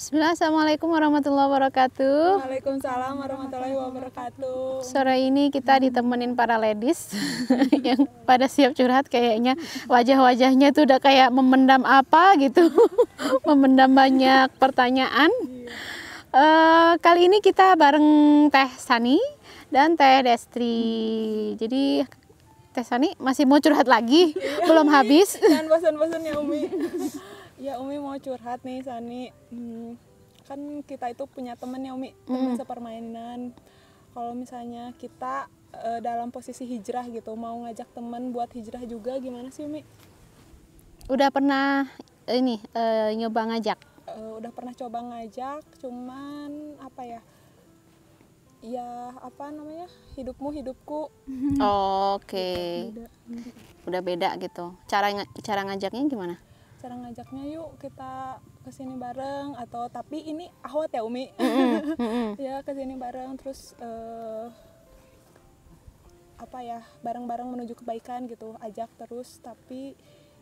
Bismillah, Assalamualaikum warahmatullahi wabarakatuh. Waalaikumsalam warahmatullahi wabarakatuh. Sore ini kita ditemenin para ladies yang pada siap curhat kayaknya. Wajah-wajahnya tuh udah kayak memendam apa gitu. Memendam banyak pertanyaan. Kali ini kita bareng Teh Sani dan Teh Destri. Jadi Teh Sani masih mau curhat lagi? Belum habis? Jangan bosan-bosan ya Umi. Ya Umi mau curhat nih Sani. Kan kita itu punya temen ya Umi, teman sepermainan. Kalau misalnya kita dalam posisi hijrah gitu, mau ngajak temen buat hijrah juga, gimana sih Umi? Udah pernah ini nyoba ngajak? Udah pernah coba ngajak, cuman apa ya? Ya apa namanya, hidupmu hidupku. Oke. Udah beda gitu. Cara ngajaknya gimana? Cara ngajaknya yuk kita kesini bareng, atau tapi ini ahwat ya Umi. Ya kesini bareng, terus apa ya, bareng-bareng menuju kebaikan gitu, ajak terus, tapi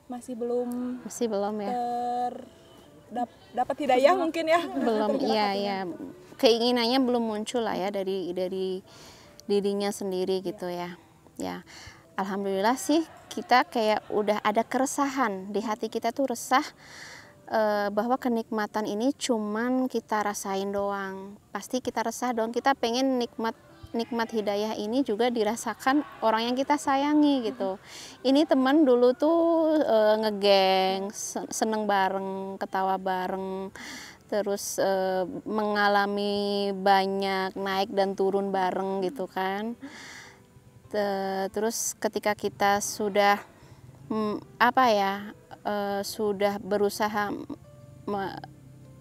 masih belum ya dapat hidayah mungkin ya. Belum, iya keinginannya belum muncul lah ya dari dirinya sendiri gitu ya. Alhamdulillah sih kita kayak udah ada keresahan di hati kita tuh, resah bahwa kenikmatan ini cuman kita rasain doang. Pasti kita resah dong, kita pengen nikmat hidayah ini juga dirasakan orang yang kita sayangi gitu. Ini teman dulu tuh ngegeng, seneng bareng, ketawa bareng, terus mengalami banyak naik dan turun bareng gitu kan. Terus ketika kita sudah sudah berusaha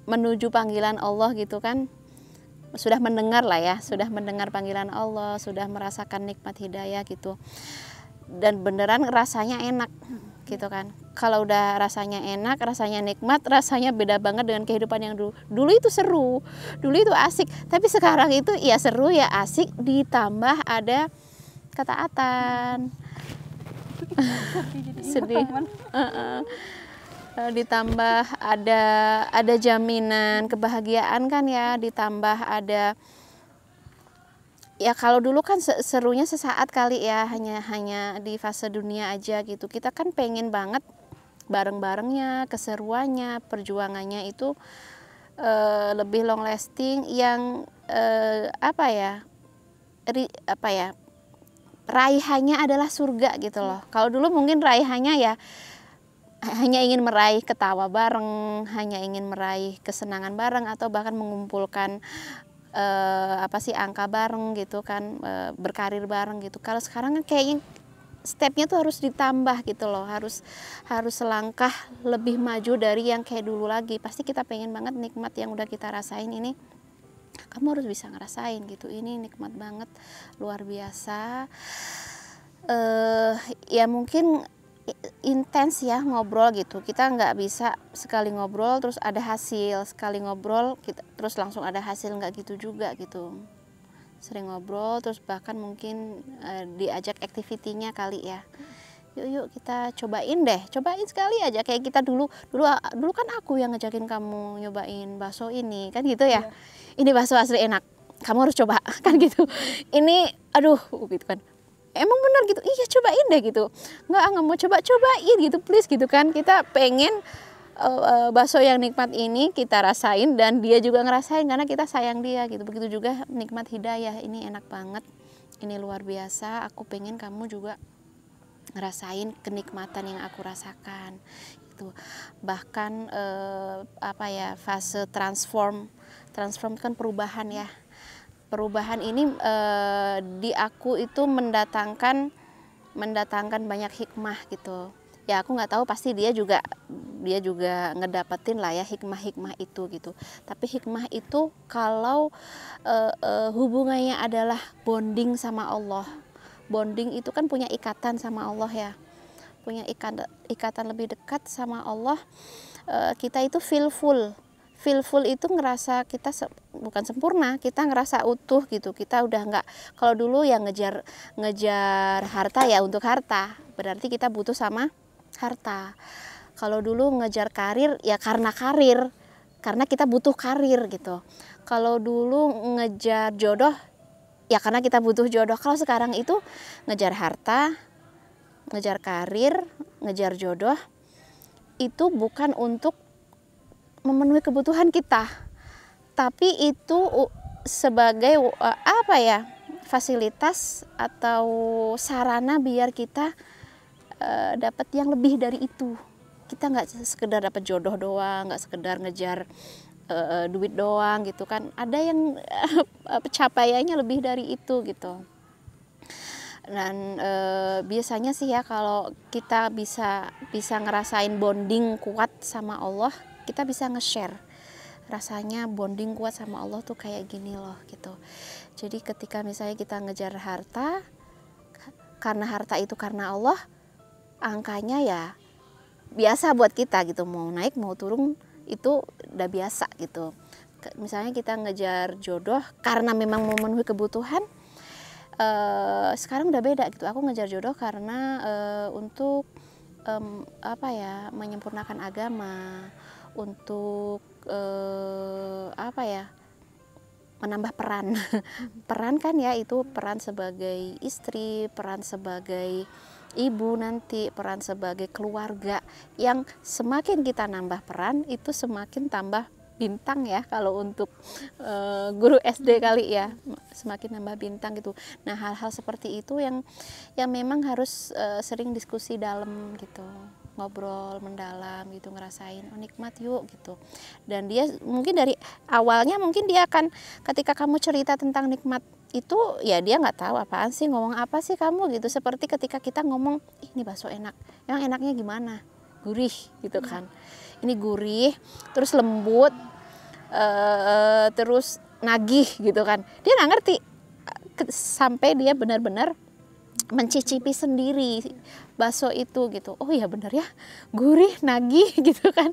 menuju panggilan Allah gitu kan, sudah mendengar lah ya, sudah mendengar panggilan Allah, sudah merasakan nikmat hidayah gitu, dan beneran rasanya enak gitu kan. Kalau udah rasanya enak, rasanya nikmat, rasanya beda banget dengan kehidupan yang dulu. Dulu itu seru, dulu itu asik, tapi sekarang itu ya seru ya asik ditambah ada ketaatan. Sedih. Ditambah ada jaminan kebahagiaan kan ya, ditambah ada ya, kalau dulu kan serunya sesaat kali ya, hanya di fase dunia aja gitu. Kita kan pengen banget bareng-barengnya, keseruannya, perjuangannya itu lebih long lasting, yang raihannya adalah surga gitu loh. Kalau dulu mungkin raihannya ya hanya ingin meraih ketawa bareng, hanya ingin meraih kesenangan bareng, atau bahkan mengumpulkan angka bareng gitu kan, berkarir bareng gitu. Kalau sekarang kan kayaknya stepnya tuh harus ditambah gitu loh, harus selangkah lebih maju dari yang kayak dulu lagi. Pasti kita pengen banget nikmat yang udah kita rasain ini, kamu harus bisa ngerasain gitu. Ini nikmat banget, luar biasa. Ya mungkin intens ya ngobrol gitu. Kita nggak bisa sekali ngobrol terus ada hasil, sekali ngobrol kita terus langsung ada hasil, nggak gitu juga gitu. Sering ngobrol terus bahkan mungkin diajak aktivitinya kali ya. Yuk kita cobain sekali aja, kayak kita dulu kan aku yang ngajakin kamu nyobain bakso ini kan gitu ya. Ini bakso asli enak, kamu harus coba kan gitu. Ini aduh gitu kan, emang benar gitu, iya cobain deh gitu. Nggak mau cobain gitu, please gitu kan. Kita pengen bakso yang nikmat ini kita rasain dan dia juga ngerasain karena kita sayang dia gitu. Begitu juga nikmat hidayah, ini enak banget, ini luar biasa, aku pengen kamu juga ngerasain kenikmatan yang aku rasakan gitu. Bahkan fase transform kan perubahan ya. Perubahan ini di aku itu mendatangkan banyak hikmah gitu. Ya aku nggak tahu, pasti dia juga ngedapetin lah ya hikmah itu gitu. Tapi hikmah itu kalau hubungannya adalah bonding sama Allah. Bonding itu kan punya ikatan sama Allah ya, punya ikatan lebih dekat sama Allah. Kita itu feel full itu ngerasa kita bukan sempurna, kita ngerasa utuh gitu. Kita udah nggak, kalau dulu yang ngejar harta ya untuk harta, berarti kita butuh sama harta. Kalau dulu ngejar karir ya karena karir karena kita butuh karir gitu. Kalau dulu ngejar jodoh ya karena kita butuh jodoh. Kalau sekarang itu ngejar harta, ngejar karir, ngejar jodoh itu bukan untuk memenuhi kebutuhan kita, tapi itu sebagai apa ya, fasilitas atau sarana biar kita dapat yang lebih dari itu. Kita nggak sekedar dapat jodoh doang, nggak sekedar ngejar duit doang gitu kan. Ada yang pencapaiannya lebih dari itu gitu. Dan biasanya sih ya kalau kita bisa ngerasain bonding kuat sama Allah, kita bisa nge-share rasanya bonding kuat sama Allah tuh kayak gini loh gitu. Jadi ketika misalnya kita ngejar harta, karena harta itu karena Allah, angkanya ya biasa buat kita gitu, mau naik mau turun itu udah biasa gitu. Misalnya kita ngejar jodoh karena memang memenuhi kebutuhan, sekarang udah beda gitu. Aku ngejar jodoh karena untuk apa ya, menyempurnakan agama, untuk apa ya, menambah peran. Peran kan ya, itu peran sebagai istri, peran sebagai ibu nanti, peran sebagai keluarga, yang semakin kita nambah peran itu semakin tambah bintang ya, kalau untuk guru SD kali ya, semakin nambah bintang gitu. Nah hal-hal seperti itu yang memang harus sering diskusi dalam gitu, ngobrol mendalam gitu, ngerasain oh nikmat yuk gitu. Dan dia mungkin dari awalnya mungkin dia akan, ketika kamu cerita tentang nikmat itu ya dia nggak tahu apaan sih, ngomong apa sih kamu gitu. Seperti ketika kita ngomong ini bakso enak, yang enaknya gimana, gurih gitu kan, ini gurih terus lembut terus nagih gitu kan. Dia nggak ngerti sampai dia benar-benar mencicipi sendiri bakso itu gitu. Oh iya bener ya, gurih, nagih gitu kan.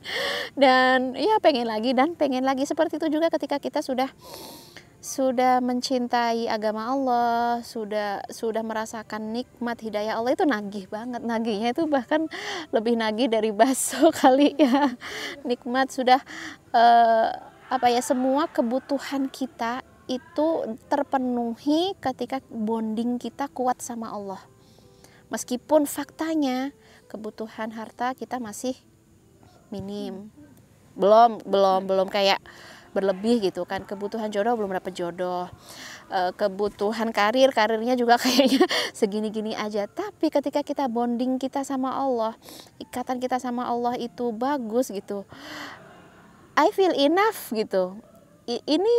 Dan ya pengen lagi dan pengen lagi. Seperti itu juga ketika kita sudah mencintai agama Allah, sudah merasakan nikmat hidayah Allah, itu nagih banget. Nagihnya itu bahkan lebih nagih dari bakso kali ya. Nikmat sudah apa ya, semua kebutuhan kita itu terpenuhi ketika bonding kita kuat sama Allah. Meskipun faktanya kebutuhan harta kita masih minim, belum kayak berlebih gitu kan. Kebutuhan jodoh belum dapat jodoh, kebutuhan karirnya juga kayaknya segini-gini aja. Tapi ketika kita bonding kita sama Allah, ikatan kita sama Allah itu bagus gitu, I feel enough gitu. Ini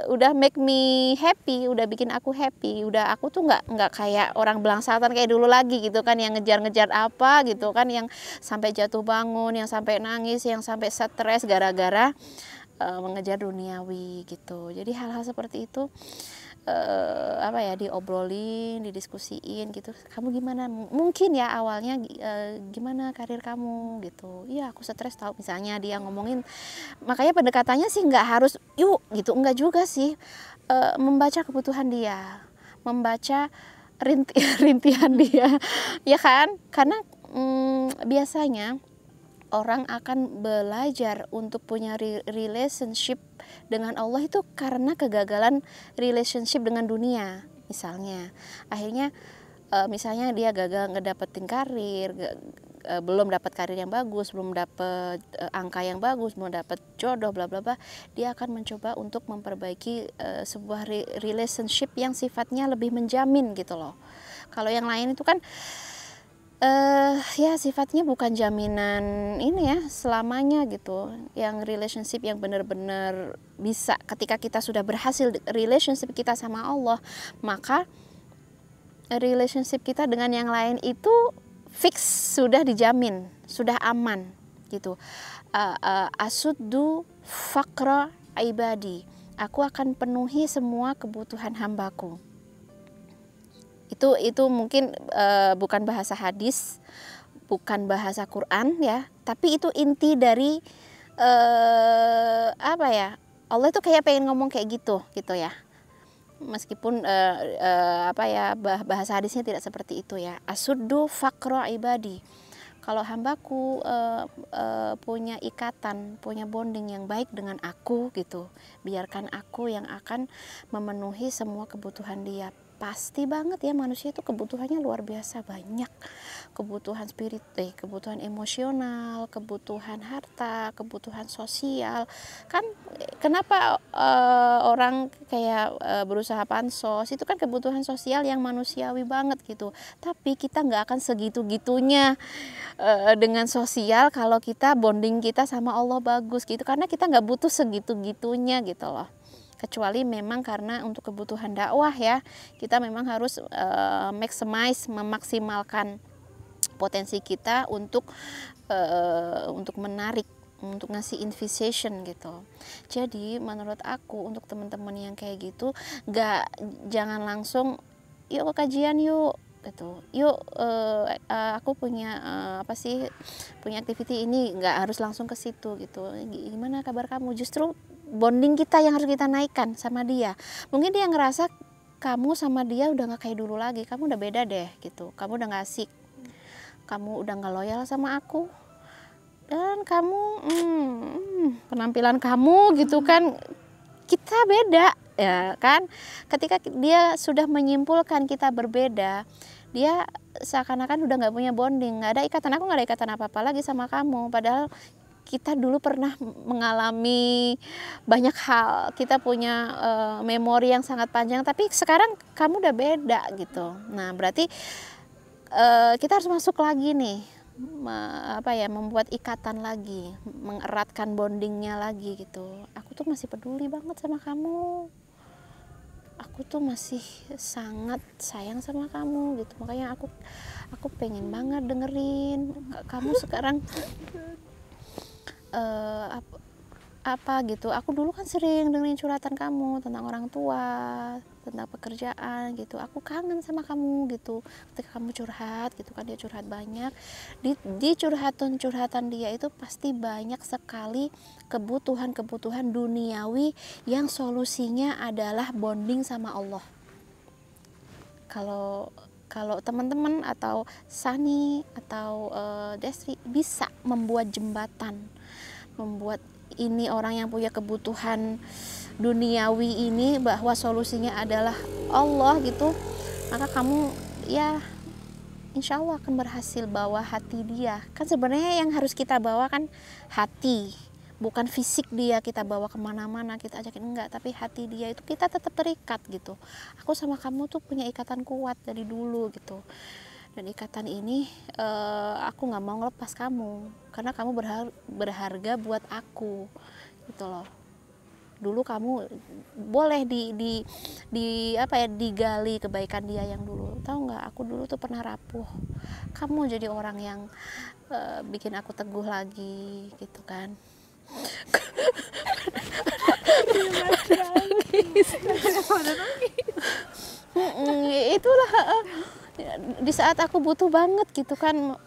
udah make me happy, udah bikin aku happy, udah aku tuh nggak kayak orang belangsatan kayak dulu lagi gitu kan, yang ngejar-ngejar apa gitu kan, yang sampai jatuh bangun, yang sampai nangis, yang sampai stres gara-gara mengejar duniawi gitu. Jadi hal-hal seperti itu apa ya, diobrolin, didiskusiin gitu. Kamu gimana? Mungkin ya awalnya gimana karir kamu gitu. Iya aku stres tahu, misalnya dia ngomongin. Makanya pendekatannya sih nggak harus yuk gitu, enggak juga sih. Membaca kebutuhan dia, membaca rintihan dia, ya kan? Karena biasanya orang akan belajar untuk punya relationship dengan Allah itu karena kegagalan relationship dengan dunia. Misalnya akhirnya misalnya dia gagal ngedapetin karir, belum dapat karir yang bagus, belum dapat angka yang bagus, belum dapat jodoh bla bla bla, dia akan mencoba untuk memperbaiki sebuah relationship yang sifatnya lebih menjamin gitu loh. Kalau yang lain itu kan ya sifatnya bukan jaminan ini ya selamanya gitu. Yang relationship yang benar-benar bisa, ketika kita sudah berhasil relationship kita sama Allah, maka relationship kita dengan yang lain itu fix, sudah dijamin, sudah aman gitu. Asuddu faqra ibadi, aku akan penuhi semua kebutuhan hambaku. Itu mungkin bukan bahasa hadis, bukan bahasa Quran ya, tapi itu inti dari apa ya, Allah itu kayak pengen ngomong kayak gitu ya. Meskipun apa ya, bahasa hadisnya tidak seperti itu ya. Asuddu faqra ibadi, Kalau hambaku punya ikatan, punya bonding yang baik dengan aku gitu, biarkan aku yang akan memenuhi semua kebutuhan dia. Pasti banget ya, manusia itu kebutuhannya luar biasa banyak. Kebutuhan kebutuhan emosional, kebutuhan harta, kebutuhan sosial. Kan kenapa orang kayak berusaha pansos, itu kan kebutuhan sosial yang manusiawi banget gitu. Tapi kita nggak akan segitu-gitunya dengan sosial kalau kita bonding kita sama Allah bagus gitu, karena kita nggak butuh segitu-gitunya gitu loh. Kecuali memang karena untuk kebutuhan dakwah ya, kita memang harus memaksimalkan potensi kita untuk menarik, untuk ngasih invitation gitu. Jadi menurut aku untuk teman-teman yang kayak gitu, jangan langsung yuk ke kajian yuk gitu, yuk aku punya punya activity ini, nggak harus langsung ke situ gitu. Gimana kabar kamu? Justru bonding kita yang harus kita naikkan sama dia. Mungkin dia ngerasa kamu sama dia udah nggak kayak dulu lagi, kamu udah beda deh gitu, kamu udah nggak asik, kamu udah nggak loyal sama aku, dan kamu penampilan kamu gitu kan, kita beda ya kan. Ketika dia sudah menyimpulkan kita berbeda, dia seakan-akan udah nggak punya bonding, nggak ada ikatan, aku nggak ada ikatan apa-apa lagi sama kamu. Padahal kita dulu pernah mengalami banyak hal, kita punya memori yang sangat panjang, tapi sekarang kamu udah beda gitu. Nah berarti kita harus masuk lagi nih, membuat ikatan lagi, mengeratkan bondingnya lagi gitu. Aku tuh masih peduli banget sama kamu, aku tuh masih sangat sayang sama kamu gitu. Makanya aku pengen banget dengerin kamu sekarang apa gitu. Aku dulu kan sering dengerin curhatan kamu tentang orang tua, tentang pekerjaan gitu. Aku kangen sama kamu gitu. Ketika kamu curhat gitu kan, dia curhat banyak. Di curhatan dia itu pasti banyak sekali kebutuhan-kebutuhan duniawi yang solusinya adalah bonding sama Allah. Kalau teman-teman atau Sani atau Desri bisa membuat jembatan, membuat ini orang yang punya kebutuhan duniawi ini bahwa solusinya adalah Allah gitu, maka kamu ya insya Allah akan berhasil bawa hati dia. Kan sebenarnya yang harus kita bawa kan hati, bukan fisik dia kita bawa kemana-mana, kita ajakin, enggak, tapi hati dia itu kita tetap terikat gitu. Aku sama kamu tuh punya ikatan kuat dari dulu gitu, dan ikatan ini aku nggak mau ngelepas kamu karena kamu berharga buat aku gitu loh. Dulu kamu boleh digali kebaikan dia yang dulu. Tahu nggak, aku dulu tuh pernah rapuh, kamu jadi orang yang bikin aku teguh lagi gitu kan. Itulah di saat aku butuh banget gitu kan,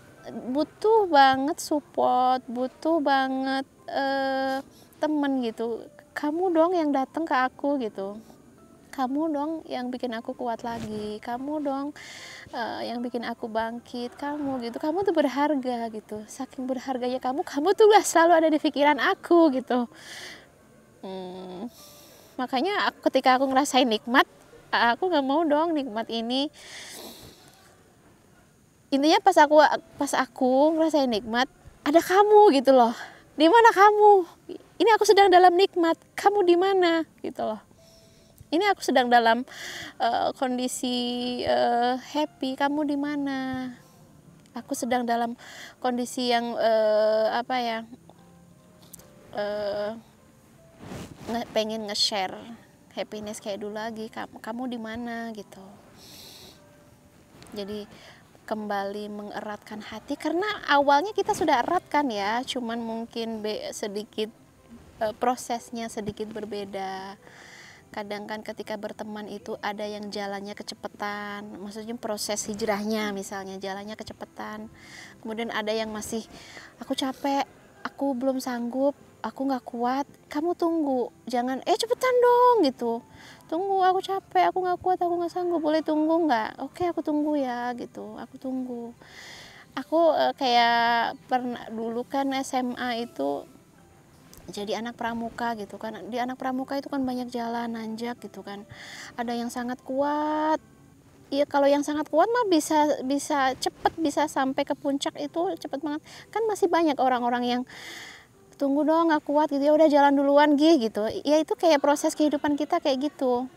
butuh banget support, butuh banget temen gitu, kamu dong yang datang ke aku gitu, kamu dong yang bikin aku kuat lagi, kamu dong yang bikin aku bangkit, kamu gitu, kamu tuh berharga gitu. Saking berharganya kamu tuh gak selalu ada di pikiran aku gitu. Makanya ketika aku ngerasain nikmat, aku nggak mau dong nikmat ini. Intinya pas aku ngerasain nikmat, ada kamu gitu loh. Di mana kamu? Ini aku sedang dalam nikmat, kamu di mana gitu loh. Ini aku sedang dalam kondisi happy, kamu di mana? Aku sedang dalam kondisi yang pengen nge-share happiness kayak dulu lagi, kamu di mana gitu. Jadi kembali mengeratkan hati, karena awalnya kita sudah eratkan ya, cuman mungkin sedikit prosesnya sedikit berbeda. Kadang kan ketika berteman itu ada yang jalannya kecepatan, maksudnya proses hijrahnya misalnya jalannya kecepatan, kemudian ada yang masih aku capek, aku belum sanggup, aku nggak kuat, kamu tunggu, jangan cepetan dong gitu, tunggu, aku capek, aku nggak kuat, aku nggak sanggup, boleh tunggu nggak? Oke, aku tunggu ya gitu, aku tunggu. Aku kayak pernah dulu kan SMA itu jadi anak pramuka gitu kan. Di anak pramuka itu kan banyak jalan nanjak gitu kan. Ada yang sangat kuat. Iya, kalau yang sangat kuat mah bisa bisa cepet, bisa sampai ke puncak itu cepet banget. Kan masih banyak orang-orang yang tunggu dong nggak kuat gitu, ya udah jalan duluan gitu. Ya itu kayak proses kehidupan kita kayak gitu.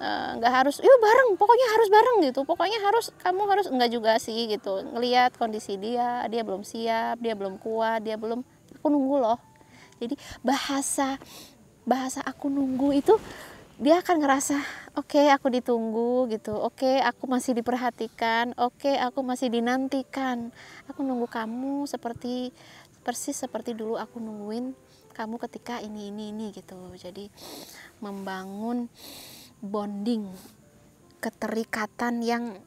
Nggak harus yuk bareng, pokoknya harus bareng gitu, pokoknya harus, kamu harus, enggak juga sih gitu, ngelihat kondisi dia belum siap, dia belum kuat, dia belum, aku nunggu loh. Jadi bahasa bahasa aku nunggu itu dia akan ngerasa oke, aku ditunggu gitu, oke, aku masih diperhatikan, oke, aku masih dinantikan, aku nunggu kamu seperti persis seperti dulu aku nungguin kamu ketika ini gitu. Jadi membangun bonding, keterikatan yang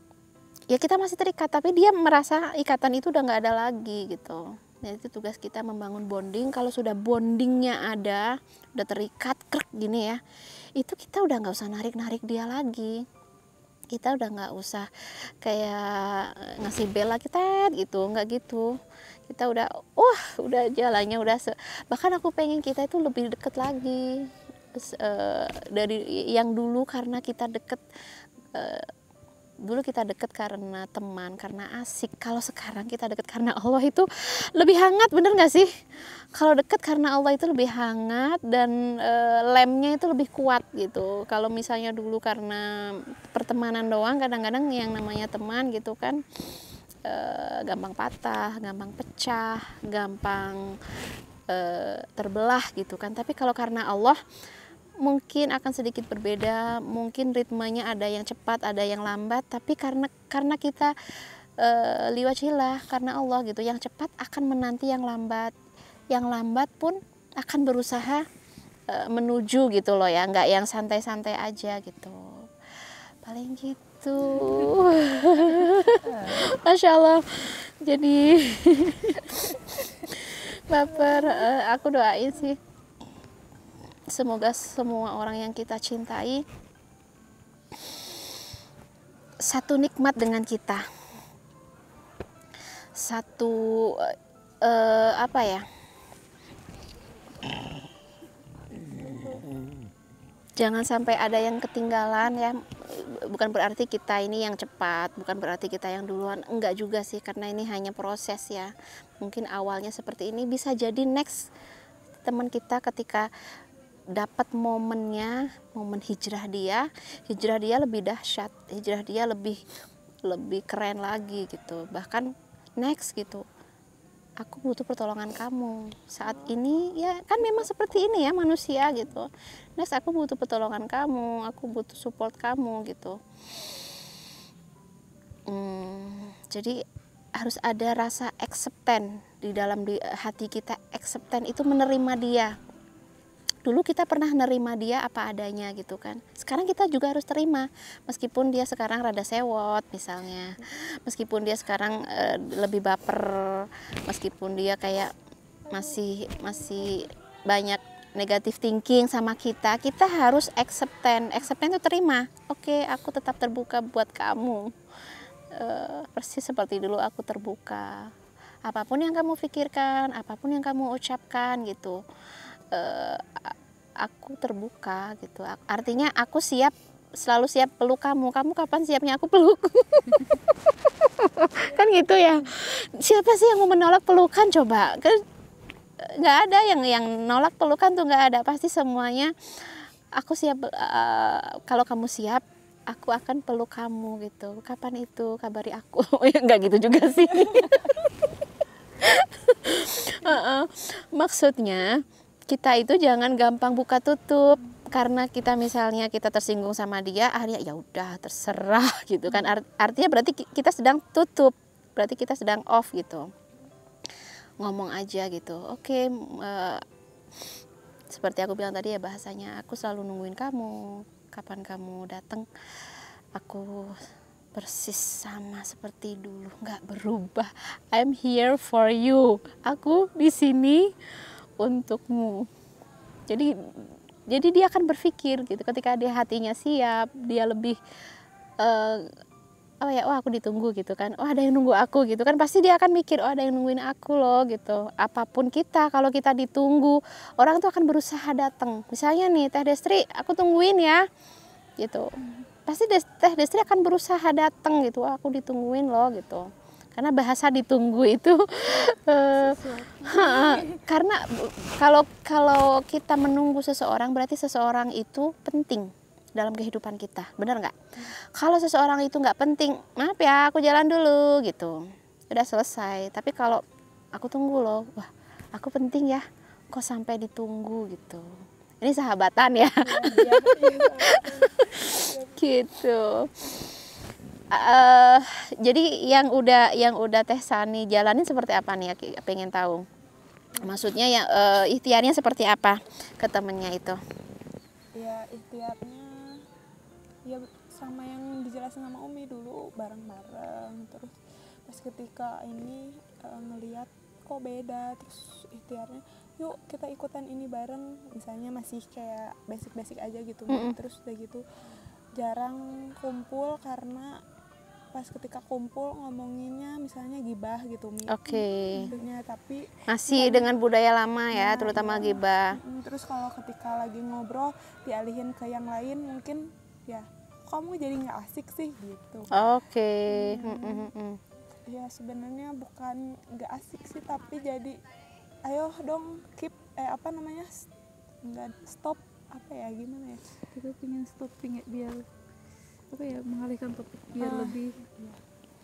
ya kita masih terikat, tapi dia merasa ikatan itu udah nggak ada lagi gitu. Jadi itu tugas kita, membangun bonding. Kalau sudah bondingnya ada, udah terikat krek gini ya, itu kita udah nggak usah narik dia lagi. Kita udah nggak usah kayak ngasih bela kita gitu, nggak gitu. Kita udah udah jalannya udah bahkan aku pengen kita itu lebih deket lagi. Dari yang dulu karena kita deket, dulu kita deket karena teman, karena asik. Kalau sekarang kita deket karena Allah, itu lebih hangat, bener gak sih? Kalau deket karena Allah itu lebih hangat dan lemnya itu lebih kuat gitu. Kalau misalnya dulu karena pertemanan doang, kadang-kadang yang namanya teman gitu kan gampang patah, gampang pecah, gampang terbelah gitu kan. Tapi kalau karena Allah mungkin akan sedikit berbeda, mungkin ritmenya ada yang cepat, ada yang lambat, tapi karena kita liwajillah, karena Allah gitu, yang cepat akan menanti yang lambat pun akan berusaha menuju gitu loh ya, nggak yang santai-santai aja gitu, paling gitu. Masya Allah, jadi baper. Aku doain sih semoga semua orang yang kita cintai satu nikmat dengan kita, satu apa ya, jangan sampai ada yang ketinggalan ya. Bukan berarti kita ini yang cepat, bukan berarti kita yang duluan, enggak juga sih, karena ini hanya proses ya. Mungkin awalnya seperti ini, bisa jadi next teman kita ketika dapat momennya, momen hijrah dia lebih dahsyat, hijrah dia lebih keren lagi gitu. Bahkan next gitu, aku butuh pertolongan kamu saat ini ya, kan memang seperti ini ya manusia gitu. Next aku butuh pertolongan kamu, aku butuh support kamu gitu. Jadi harus ada rasa acceptance di dalam hati kita. Acceptance itu menerima dia. Dulu kita pernah nerima dia apa adanya gitu kan. Sekarang kita juga harus terima, meskipun dia sekarang rada sewot misalnya, meskipun dia sekarang lebih baper, meskipun dia kayak masih banyak negatif thinking sama kita harus acceptance itu terima. Oke, aku tetap terbuka buat kamu, persis seperti dulu aku terbuka. Apapun yang kamu pikirkan, apapun yang kamu ucapkan gitu, aku terbuka gitu. Artinya aku selalu siap peluk kamu kapan siapnya aku peluk. Kan gitu ya. Siapa sih yang mau menolak pelukan coba? Kan nggak ada yang nolak pelukan tuh, nggak ada. Pasti semuanya aku siap, kalau kamu siap aku akan peluk kamu gitu. Kapan itu, kabari aku. Ya nggak gitu juga sih. Maksudnya kita itu jangan gampang buka tutup, karena kita misalnya kita tersinggung sama dia, akhirnya ya udah terserah gitu kan. Artinya berarti kita sedang tutup, berarti kita sedang off gitu, ngomong aja gitu. Oke, seperti aku bilang tadi ya, bahasanya aku selalu nungguin kamu, kapan kamu datang aku persis sama seperti dulu, nggak berubah. I'm here for you, aku di sini untukmu. Jadi dia akan berpikir gitu, ketika dia hatinya siap, dia lebih oh ya, oh aku ditunggu gitu kan, oh ada yang nunggu aku gitu kan, pasti dia akan mikir, oh ada yang nungguin aku loh gitu. Apapun kita, kalau kita ditunggu, orang tuh akan berusaha datang. Misalnya nih Teh Destri, aku tungguin ya gitu, pasti Teh Destri akan berusaha datang gitu, oh, aku ditungguin loh gitu. Karena bahasa ditunggu itu karena kalau kita menunggu seseorang berarti seseorang itu penting dalam kehidupan kita, benar nggak? Kalau seseorang itu nggak penting, maaf ya, aku jalan dulu gitu, udah selesai. Tapi kalau aku tunggu loh, wah aku penting ya, kok sampai ditunggu gitu. Ini sahabatan ya, gitu. Jadi yang udah Teh Sani jalanin seperti apa nih? Ya, pengen tahu. Maksudnya ya ikhtiarnya seperti apa ke temennya itu? Ya ikhtiarnya ya sama yang dijelasin sama Umi dulu, bareng-bareng. Terus pas ketika ini ngelihat kok beda, terus ikhtiarnya yuk kita ikutan ini bareng, misalnya masih kayak basic-basic aja gitu. Terus udah gitu jarang kumpul karena pas ketika kumpul ngomonginnya misalnya gibah gitu Mi. Oke. Tapi Masih dengan budaya lama ya, terutama gibah. Terus kalau ketika lagi ngobrol dialihin ke yang lain, mungkin ya kamu jadi nggak asik sih gitu. Oke. Ya sebenarnya bukan nggak asik sih, tapi jadi ayo dong keep nggak stop, apa ya, gimana ya, kita pengen stop biar apa ya, mengalihkan topik biar lebih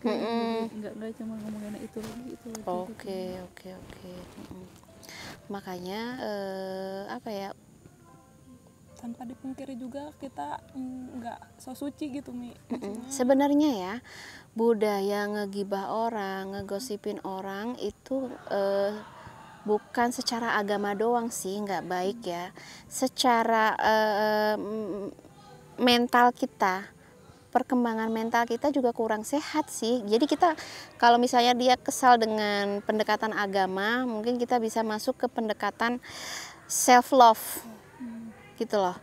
nggak cuma ngomongin itu lagi. Oke. Makanya apa ya, tanpa dipungkiri juga kita nggak so suci gitu Mi. sebenarnya ya budaya ngegibah orang, ngegosipin orang itu bukan secara agama doang sih nggak baik ya, secara mental kita, perkembangan mental kita juga kurang sehat sih. Jadi kita kalau misalnya dia kesal dengan pendekatan agama, mungkin kita bisa masuk ke pendekatan self love gitu loh.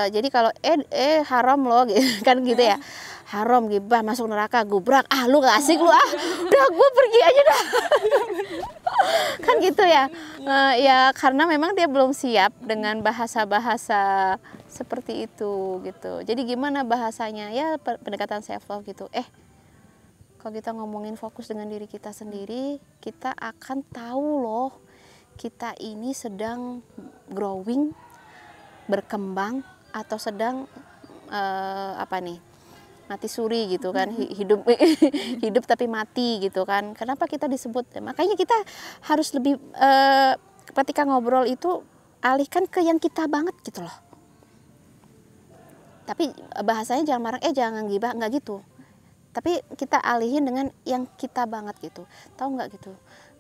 Jadi kalau haram loh kan gitu ya, haram gibah masuk neraka gubrak, lu gak asik lu udah gue pergi aja dah. Kan gitu ya. Ya karena memang dia belum siap dengan bahasa-bahasa seperti itu gitu. Jadi gimana bahasanya ya, pendekatan self love gitu. Kalau kita ngomongin fokus dengan diri kita sendiri, kita akan tahu loh kita ini sedang growing, berkembang, atau sedang mati suri gitu kan, hidup tapi mati gitu kan. Kenapa kita disebut? Makanya kita harus lebih ketika ngobrol itu alihkan ke yang kita banget gitu loh. Tapi bahasanya jangan marah, jangan gibah, nggak gitu. Tapi kita alihin dengan yang kita banget gitu. Tahu nggak gitu?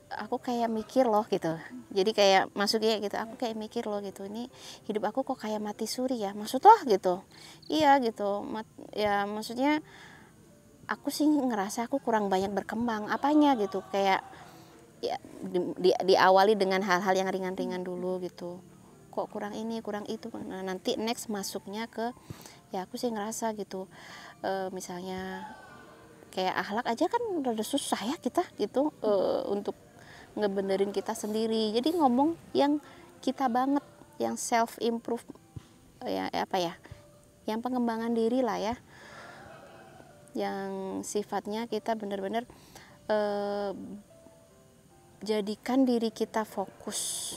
Aku kayak mikir loh gitu. Jadi kayak masuknya gitu, aku kayak mikir loh gitu. Ini hidup aku kok kayak mati suri ya. Maksud lo gitu. Iya gitu. Ya maksudnya aku sih ngerasa aku kurang banyak berkembang. Apanya gitu? Kayak ya diawali dengan hal-hal yang ringan-ringan dulu gitu. Kok kurang ini, kurang itu. Nah, nanti next masuknya ke ya aku sih ngerasa gitu. Misalnya kayak akhlak aja kan udah susah ya kita gitu untuk ngebenerin kita sendiri. Jadi ngomong yang kita banget, yang self improve ya, yang pengembangan diri lah ya, yang sifatnya kita benar-benar jadikan diri kita fokus.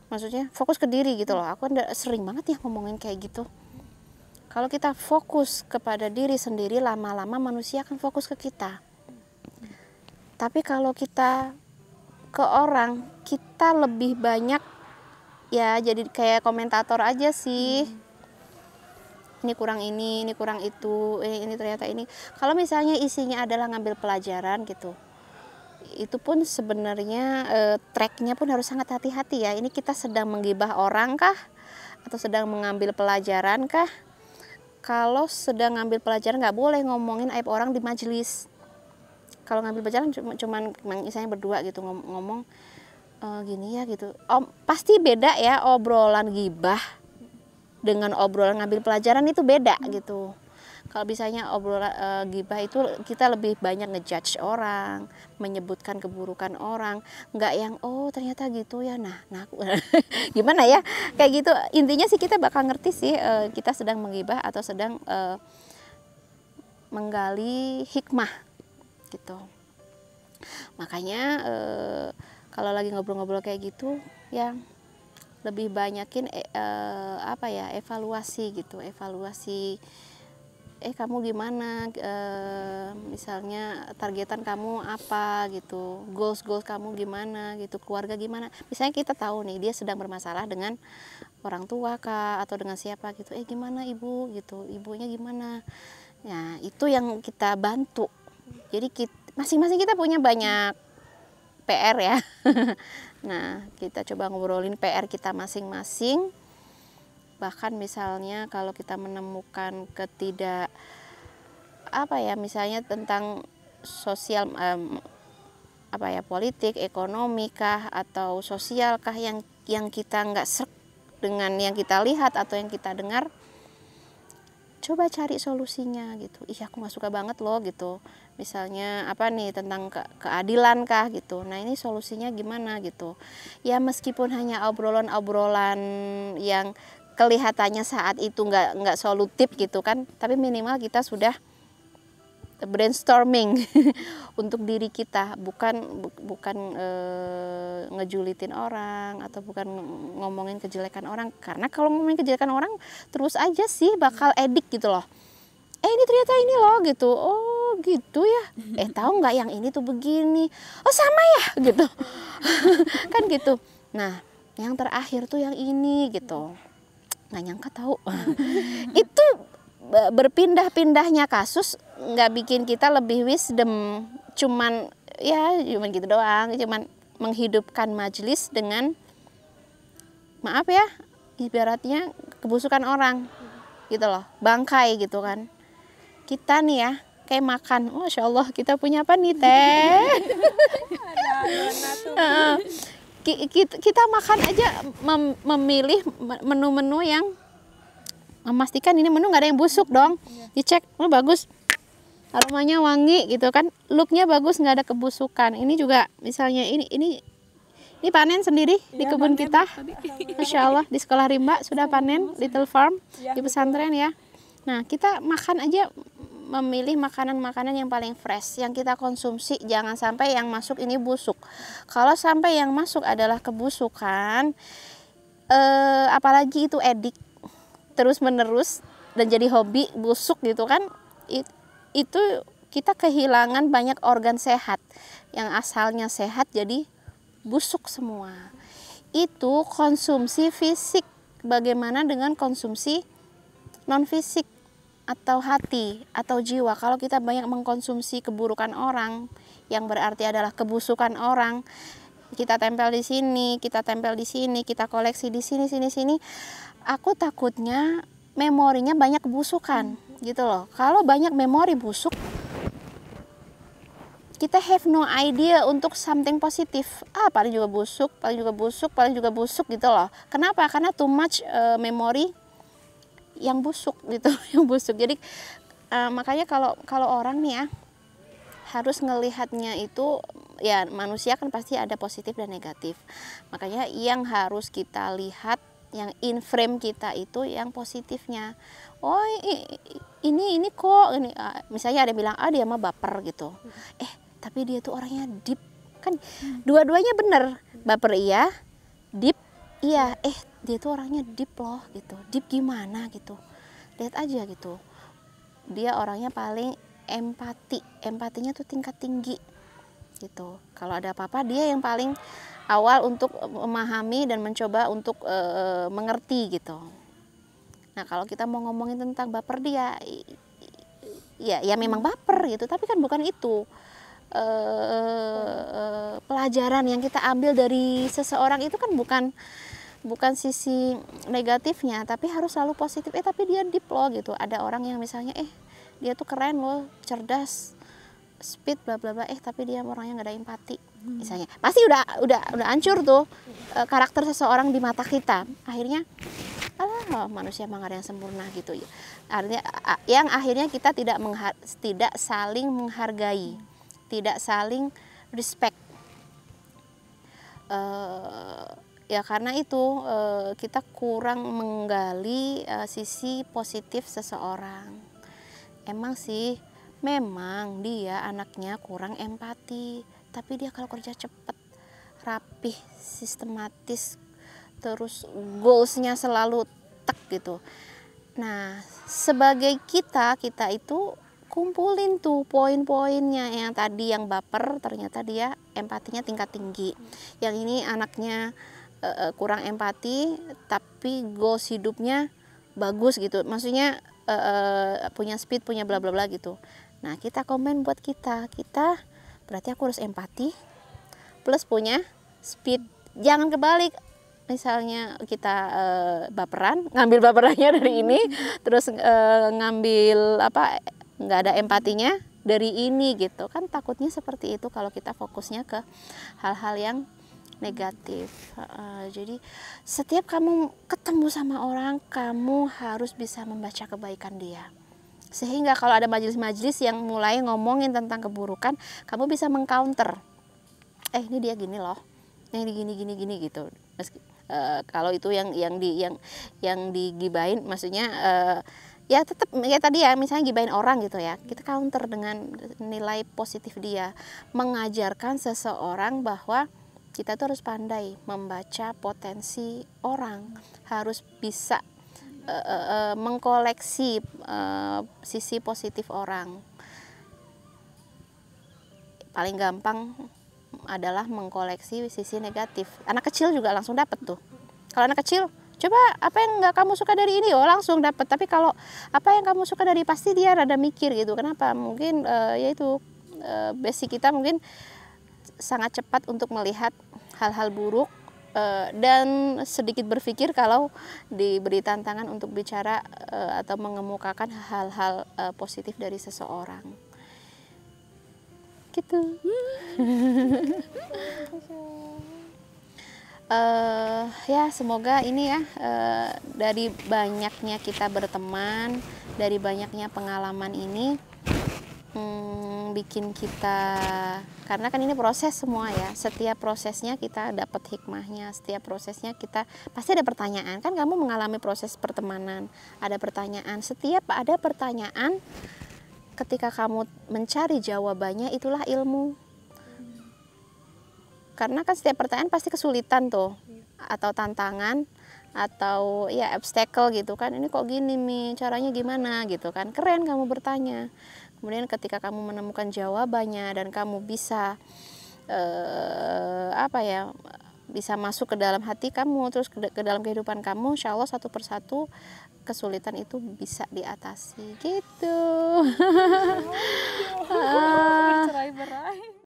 Maksudnya fokus ke diri gitu loh. Aku sering banget ya ngomongin kayak gitu. Kalau kita fokus kepada diri sendiri, lama-lama manusia akan fokus ke kita. Tapi kalau kita ke orang, kita lebih banyak ya jadi kayak komentator aja sih. Ini kurang ini kurang itu, ini ternyata ini. Kalau misalnya isinya adalah ngambil pelajaran gitu, itu pun sebenarnya tracknya pun harus sangat hati-hati ya. Ini kita sedang menggibah orang kah? Atau sedang mengambil pelajaran kah? Kalau sedang ngambil pelajaran nggak boleh ngomongin aib orang di majelis. Kalau ngambil pelajaran cuman misalnya berdua gitu ngomong gini ya gitu. Pasti beda ya obrolan gibah dengan obrolan ngambil pelajaran, itu beda gitu. Kalau misalnya obrolan gibah itu kita lebih banyak ngejudge orang, menyebutkan keburukan orang, nggak yang oh ternyata gitu ya. Nah aku gimana ya kayak gitu. Intinya sih kita bakal ngerti sih kita sedang menggibah atau sedang menggali hikmah gitu. Makanya kalau lagi ngobrol-ngobrol kayak gitu ya lebih banyakin evaluasi gitu, evaluasi kamu gimana, misalnya targetan kamu apa gitu, goals kamu gimana gitu, keluarga gimana. Misalnya kita tahu nih dia sedang bermasalah dengan orang tua kah atau dengan siapa gitu, gimana ibu gitu, ibunya gimana. Nah itu yang kita bantu. Jadi masing-masing kita punya banyak PR ya. Nah kita coba ngobrolin PR kita masing-masing. Bahkan misalnya kalau kita menemukan misalnya tentang sosial politik, ekonomi kah atau sosial kah yang kita nggak serk dengan yang kita lihat atau yang kita dengar, coba cari solusinya gitu. Aku nggak suka banget loh gitu. Misalnya tentang keadilan kah gitu. Nah ini solusinya gimana gitu. Ya meskipun hanya obrolan-obrolan yang kelihatannya saat itu nggak solutif gitu kan, tapi minimal kita sudah brainstorming untuk diri kita, bukan ngejulitin orang atau bukan ngomongin kejelekan orang. Karena kalau ngomongin kejelekan orang terus aja sih bakal edik gitu loh. Ini ternyata ini loh gitu. Oh gitu ya. Tahu nggak yang ini tuh begini. Oh sama ya gitu. Kan gitu. Nah yang terakhir tuh yang ini gitu. Nggak nyangka tahu. Itu berpindah-pindahnya kasus nggak bikin kita lebih wisdom, cuman gitu doang, cuman menghidupkan majelis dengan maaf ya ibaratnya kebusukan orang gitu loh, bangkai gitu kan. Kita nih ya kayak makan, Masya Allah kita punya apa nih teh. Kita makan aja memilih menu-menu yang memastikan ini menu nggak ada yang busuk dong. Dicek, bagus, aromanya wangi gitu kan, looknya bagus, nggak ada kebusukan. Ini juga misalnya ini panen sendiri di kebun kita, Masya Allah di sekolah rimba sudah panen Little Farm di pesantren ya. Nah kita makan aja memilih makanan-makanan yang paling fresh yang kita konsumsi, jangan sampai yang masuk ini busuk. Kalau sampai yang masuk adalah kebusukan, apalagi itu edik terus menerus dan jadi hobi busuk gitu kan, itu kita kehilangan banyak organ sehat yang asalnya sehat jadi busuk semua. Itu konsumsi fisik. Bagaimana dengan konsumsi non fisik atau hati atau jiwa? Kalau kita banyak mengkonsumsi keburukan orang, yang berarti adalah kebusukan orang, kita tempel di sini, kita tempel di sini, kita koleksi di sini, aku takutnya memorinya banyak kebusukan gitu loh. Kalau banyak memori busuk, kita have no idea untuk something positif. Paling juga busuk gitu loh. Kenapa? Karena too much memori yang busuk gitu, yang busuk. Jadi makanya kalau orang nih ya harus ngelihatnya itu ya, manusia kan pasti ada positif dan negatif. Makanya yang harus kita lihat, yang in frame kita itu yang positifnya. Oh ini kok ini misalnya ada yang bilang dia mah baper gitu. Tapi dia tuh orangnya deep kan. Dua-duanya bener, baper iya, deep iya. Dia tuh orangnya deep loh gitu. Deep gimana gitu, lihat aja gitu. Dia orangnya paling empatinya tuh tingkat tinggi gitu. Kalau ada apa-apa dia yang paling awal untuk memahami dan mencoba untuk mengerti gitu. Nah kalau kita mau ngomongin tentang baper dia, ya memang baper gitu. Tapi kan bukan itu pelajaran yang kita ambil dari seseorang. Itu kan bukan sisi negatifnya, tapi harus selalu positif. Tapi dia deep loh gitu. Ada orang yang misalnya dia tuh keren loh, cerdas, speed bla bla bla, tapi dia orangnya nggak ada empati misalnya, pasti udah hancur tuh karakter seseorang di mata kita. Akhirnya manusia memang ada yang sempurna gitu ya. Artinya yang akhirnya kita tidak saling menghargai, tidak saling respect. Ya karena itu kita kurang menggali sisi positif seseorang. Emang sih, memang dia anaknya kurang empati, tapi dia kalau kerja cepet, rapih, sistematis, terus goalsnya selalu tek gitu. Nah, sebagai kita itu kumpulin tuh poin-poinnya. Yang tadi yang baper ternyata dia empatinya tingkat tinggi, yang ini anaknya kurang empati tapi goals hidupnya bagus gitu, maksudnya punya speed, punya bla bla bla gitu. Nah, kita komen buat kita berarti aku harus empati plus punya speed. Jangan kebalik, misalnya kita baperan, ngambil baperannya dari ini, terus ngambil nggak ada empatinya dari ini gitu kan. Takutnya seperti itu kalau kita fokusnya ke hal-hal yang negatif. Jadi setiap kamu ketemu sama orang, kamu harus bisa membaca kebaikan dia, sehingga kalau ada majelis-majelis yang mulai ngomongin tentang keburukan, kamu bisa mengcounter, ini dia gini loh, ini gini gitu. Kalau itu yang digibain, maksudnya ya tetap ya tadi ya, misalnya gibain orang gitu ya, kita counter dengan nilai positif dia, mengajarkan seseorang bahwa kita tuh harus pandai membaca potensi orang, harus bisa mengkoleksi sisi positif orang. Paling gampang adalah mengkoleksi sisi negatif. Anak kecil juga langsung dapat tuh. Kalau anak kecil, coba apa yang nggak kamu suka dari ini, langsung dapat. Tapi kalau apa yang kamu suka dari, pasti dia rada mikir gitu. Kenapa? Mungkin yaitu basic kita mungkin sangat cepat untuk melihat hal-hal buruk dan sedikit berpikir kalau diberi tantangan untuk bicara atau mengemukakan hal-hal positif dari seseorang gitu. Ya semoga ini ya, dari banyaknya kita berteman, dari banyaknya pengalaman ini bikin kita, karena kan ini proses semua ya, setiap prosesnya kita dapat hikmahnya, setiap prosesnya kita pasti ada pertanyaan. Kan kamu mengalami proses pertemanan, ada pertanyaan, setiap ada pertanyaan, ketika kamu mencari jawabannya, itulah ilmu. Karena kan setiap pertanyaan pasti kesulitan tuh, atau tantangan, atau ya obstacle gitu kan, ini kok gini nih, caranya gimana gitu kan. Keren kamu bertanya. Kemudian ketika kamu menemukan jawabannya dan kamu bisa bisa masuk ke dalam hati kamu, terus ke dalam kehidupan kamu, insya Allah satu persatu kesulitan itu bisa diatasi gitu.